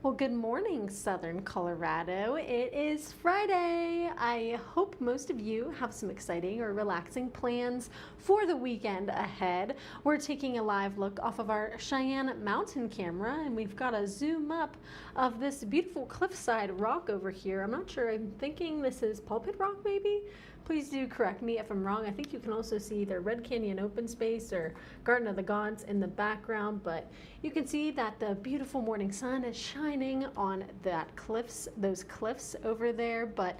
Well, good morning, Southern Colorado. It is Friday. I hope most of you have some exciting or relaxing plans for the weekend ahead. We're taking a live look off of our Cheyenne mountain camera, and we've got a zoom up of this beautiful cliffside rock over here. I'm not sure. I'm thinking this is Pulpit Rock, maybe? Please do correct me if I'm wrong. I think you can also see either Red Canyon Open Space or Garden of the Gods in the background, but you can see that the beautiful morning sun is shining on those cliffs over there, but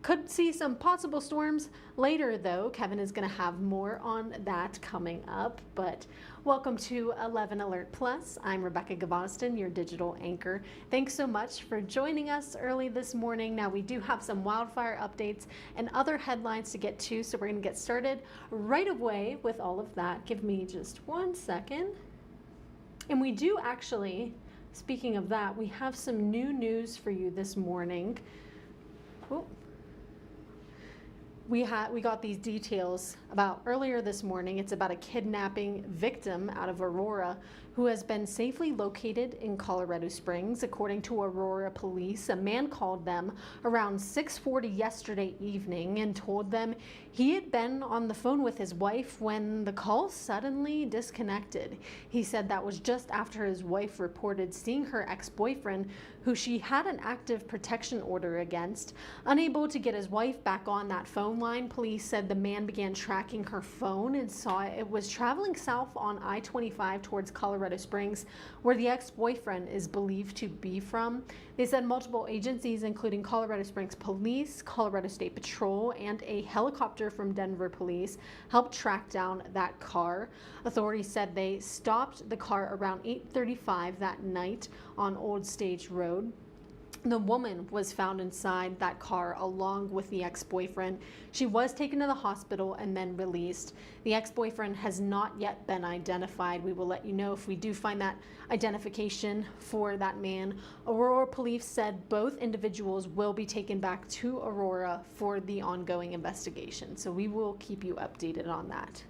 could see some possible storms later though. Kevin is going to have more on that coming up, but welcome to 11 Alert Plus. I'm Rebecca Gavoston, your digital anchor. Thanks so much for joining us early this morning. Now we do have some wildfire updates and other headlines to get to, so we're going to get started right away with all of that. Give me just 1 second. And we do actually, speaking of that, we have some new news for you this morning. Oh. We got these details about earlier this morning. It's about a kidnapping victim out of Aurora who has been safely located in Colorado Springs. According to Aurora police, a man called them around 6:40 yesterday evening and told them he had been on the phone with his wife when the call suddenly disconnected. He said that was just after his wife reported seeing her ex-boyfriend, who she had an active protection order against. Unable to get his wife back on that phone line, police said the man began tracking her phone and saw it was traveling south on I-25 towards Colorado Springs, where the ex-boyfriend is believed to be from. They said multiple agencies, including Colorado Springs Police, Colorado State Patrol, and a helicopter from Denver Police, helped track down that car. Authorities said they stopped the car around 8:35 that night on Old Stage Road. The woman was found inside that car along with the ex-boyfriend. She was taken to the hospital and then released. The ex-boyfriend has not yet been identified. We will let you know if we do find that identification for that man. Aurora police said both individuals will be taken back to Aurora for the ongoing investigation. So we will keep you updated on that.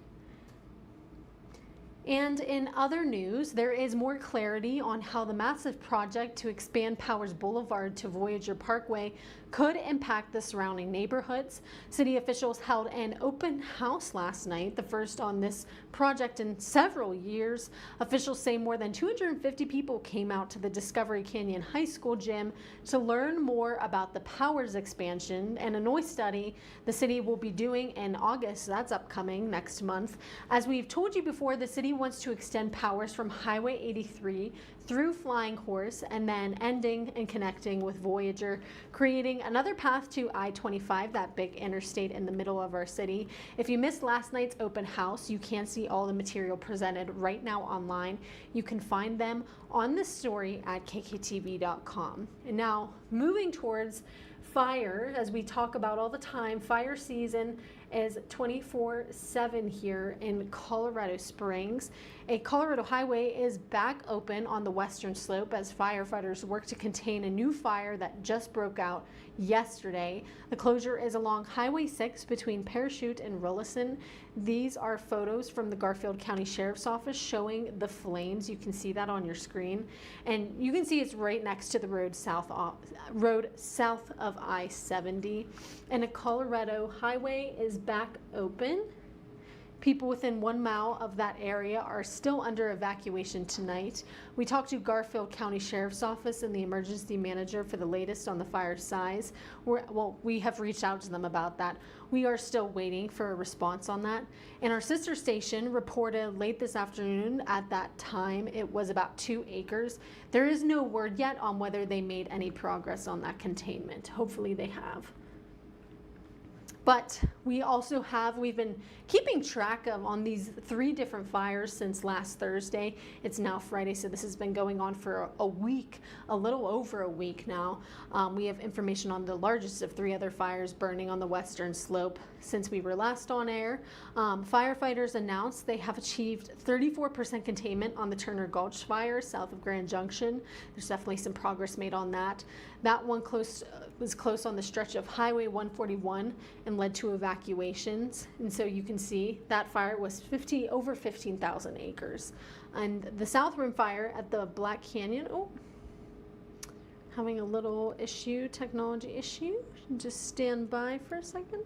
And in other news, there is more clarity on how the massive project to expand Powers Boulevard to Voyager Parkway could impact the surrounding neighborhoods. City officials held an open house last night, the first on this project in several years. Officials say more than 250 people came out to the Discovery Canyon High School gym to learn more about the Powers expansion and a noise study the city will be doing in August. That's upcoming next month. As we've told you before, the city wants to extend Powers from Highway 83 through Flying Horse and then ending and connecting with Voyager, creating another path to I-25, that big interstate in the middle of our city. If you missed last night's open house, you can see all the material presented right now online. You can find them on the story at kktv.com. And now moving towards fire, as we talk about all the time, fire season is 24/7 here in Colorado Springs. A Colorado highway is back open on the western slope as firefighters work to contain a new fire that just broke out yesterday. The closure is along Highway 6 between Parachute and Rollison. These are photos from the Garfield County Sheriff's Office showing the flames. You can see that on your screen. And you can see it's right next to the road south of I-70. And a Colorado highway is back open. People within 1 mile of that area are still under evacuation tonight. We talked to Garfield County Sheriff's Office and the emergency manager for the latest on the fire size. We have reached out to them about that. We are still waiting for a response on that. And our sister station reported late this afternoon at that time it was about 2 acres. There is no word yet on whether they made any progress on that containment. Hopefully they have. But we've been keeping track of on these 3 different fires since last Thursday. It's now Friday, so this has been going on for a week, a little over a week now. We have information on the largest of 3 other fires burning on the western slope since we were last on air. Firefighters announced they have achieved 34% containment on the Turner Gulch fire south of Grand Junction. There's definitely some progress made on that. That one was close on the stretch of Highway 141 and led to evacuations. And so you can see that fire was over 15,000 acres. And the South Rim fire at the Black Canyon, having a little technology issue. Just stand by for a second.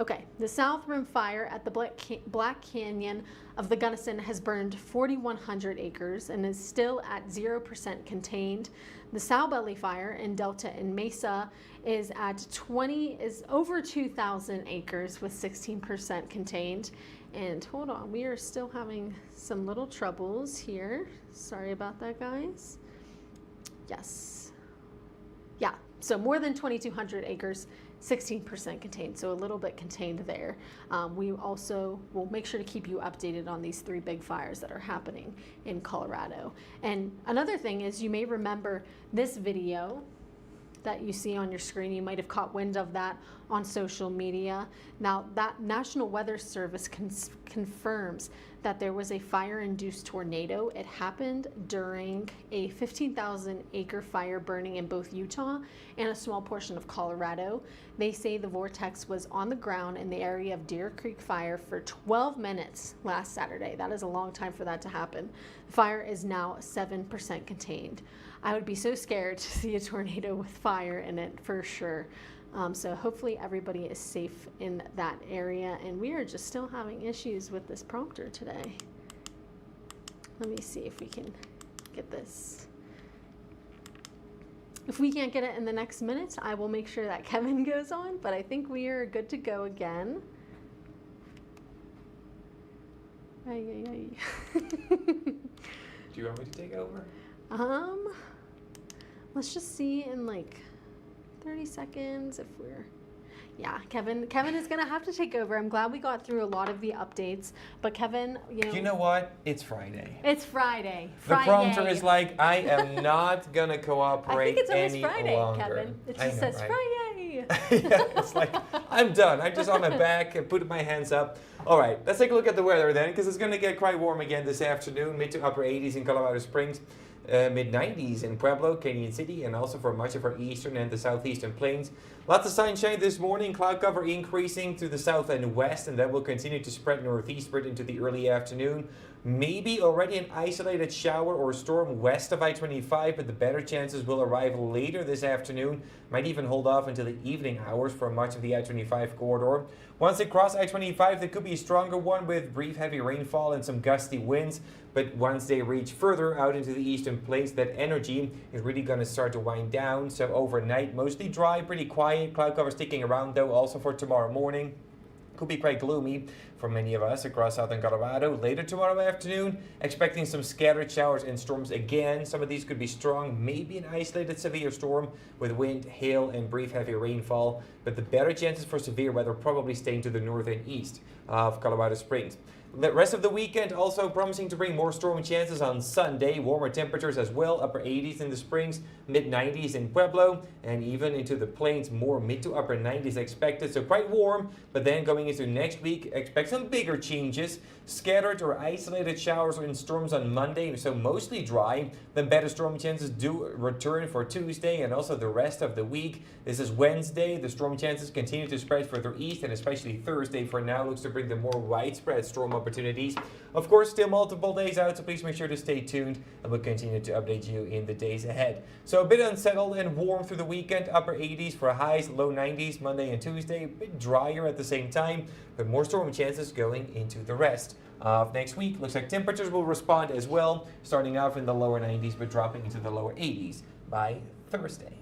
Okay, the South Rim fire at the Black Canyon of the Gunnison has burned 4,100 acres and is still at 0% contained. The Sow Belly fire in Delta and Mesa is over 2,000 acres with 16% contained. And hold on, we are still having some little troubles here. Sorry about that, guys. Yes. Yeah, so more than 2,200 acres, 16% contained, so a little bit contained there. We also will make sure to keep you updated on these 3 big fires that are happening in Colorado. And another thing is, you may remember this video that you see on your screen. You might have caught wind of that on social media. Now, that National Weather Service confirms that there was a fire-induced tornado. It happened during a 15,000 acre fire burning in both Utah and a small portion of Colorado. They say the vortex was on the ground in the area of Deer Creek Fire for 12 minutes last Saturday. That is a long time for that to happen. The fire is now 7% contained. I would be so scared to see a tornado with fire in it for sure. So hopefully everybody is safe in that area, and we are just still having issues with this prompter today. Let me see if we can get this. If we can't get it in the next minute, I will make sure that Kevin goes on, but I think we are good to go again. Do you want me to take over? Let's just see in like 30 seconds if we're... Yeah, Kevin is going to have to take over. I'm glad we got through a lot of the updates, but Kevin, You know what? It's Friday. It's Friday. The prompter is like, I am not going to cooperate I think it's always any Friday, longer. Kevin. It just says right? Friday. Yeah, it's like, I'm done. I'm just on my back and put my hands up. All right, let's take a look at the weather then, because it's going to get quite warm again this afternoon. Mid to upper 80s in Colorado Springs. Mid-90s in Pueblo, Canyon City, and also for much of our eastern and the southeastern plains. Lots of sunshine this morning, cloud cover increasing to the south and west, and that will continue to spread northeastward into the early afternoon. Maybe already an isolated shower or storm west of I-25, but the better chances will arrive later this afternoon. Might even hold off until the evening hours for much of the I-25 corridor. Once they cross I-25, there could be a stronger one with brief heavy rainfall and some gusty winds. But once they reach further out into the eastern plains, that energy is really going to start to wind down. So overnight, mostly dry, pretty quiet. Cloud cover sticking around though, also for tomorrow morning. Could be quite gloomy for many of us across southern Colorado. Later tomorrow afternoon, expecting some scattered showers and storms again. Some of these could be strong, maybe an isolated severe storm with wind, hail, and brief heavy rainfall. But the better chances for severe weather probably staying to the northern east of Colorado Springs. The rest of the weekend also promising to bring more storm chances on Sunday. Warmer temperatures as well, upper 80s in the Springs, mid-90s in Pueblo, and even into the plains, more mid to upper 90s expected. So quite warm, but then going into next week, expect some bigger changes. Scattered or isolated showers and storms on Monday, so mostly dry. Then better storm chances do return for Tuesday and also the rest of the week. This is Wednesday. The storm chances continue to spread further east, and especially Thursday for now looks to bring the more widespread storm opportunities. Of course, still multiple days out, so please make sure to stay tuned, and we'll continue to update you in the days ahead. So a bit unsettled and warm through the weekend, upper 80s for highs, low 90s Monday and Tuesday, a bit drier at the same time, but more storm chances going into the rest of next week. Looks like temperatures will respond as well, starting off in the lower 90s but dropping into the lower 80s by Thursday.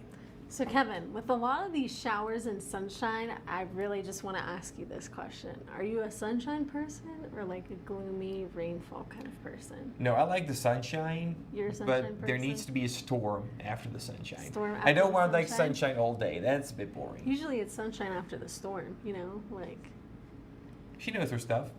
So Kevin, with a lot of these showers and sunshine, I really just want to ask you this question. Are you a sunshine person or like a gloomy rainfall kind of person? No, I like the sunshine. You're a sunshine but person? There needs to be a storm after the sunshine. Storm after I don't the want like sunshine? sunshine all day. That's a bit boring. Usually it's sunshine after the storm, you know, like... She knows her stuff.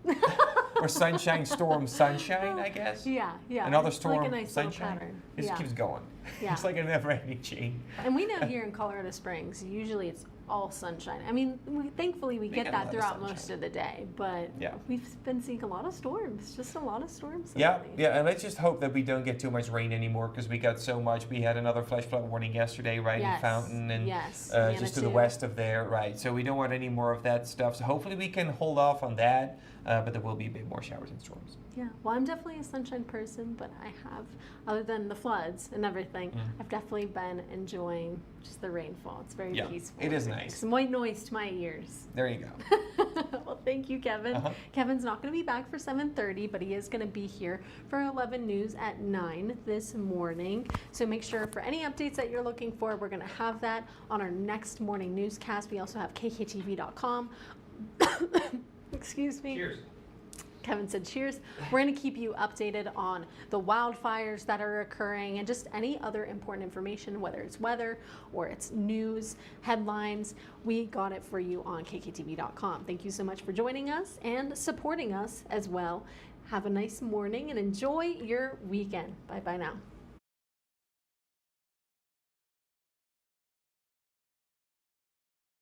Or sunshine, storm, sunshine, I guess. Yeah. Another It's storm, like a nice sunshine. pattern. It just keeps going. Yeah. It's like a never-ending chain. And we know here in Colorado Springs, usually it's all sunshine. I mean, thankfully we get get a that lot of throughout sunshine. most of the day, but Yeah. we've been seeing a lot of storms, just a lot of storms Yeah, lately. and let's just hope that we don't get too much rain anymore, because we got so much. We had another flash flood warning yesterday, right, in Yes, Fountain and yes, just to the Manitou. west of there, right. So we don't want any more of that stuff. So hopefully we can hold off on that. but there will be a bit more showers and storms. Yeah, well, I'm definitely a sunshine person, but I have, other than the floods and everything, I've definitely been enjoying just the rainfall. It's very peaceful. It is nice. Some white noise to my ears. There you go. Well, thank you, Kevin. Kevin's not going to be back for 7:30, but he is going to be here for 11 News at 9 this morning. So make sure for any updates that you're looking for, we're going to have that on our next morning newscast. We also have KKTV.com. Excuse me. Cheers. Kevin said cheers. We're going to keep you updated on the wildfires that are occurring and just any other important information, whether it's weather or it's news, headlines. We got it for you on KKTV.com. Thank you so much for joining us and supporting us as well. Have a nice morning and enjoy your weekend. Bye-bye now.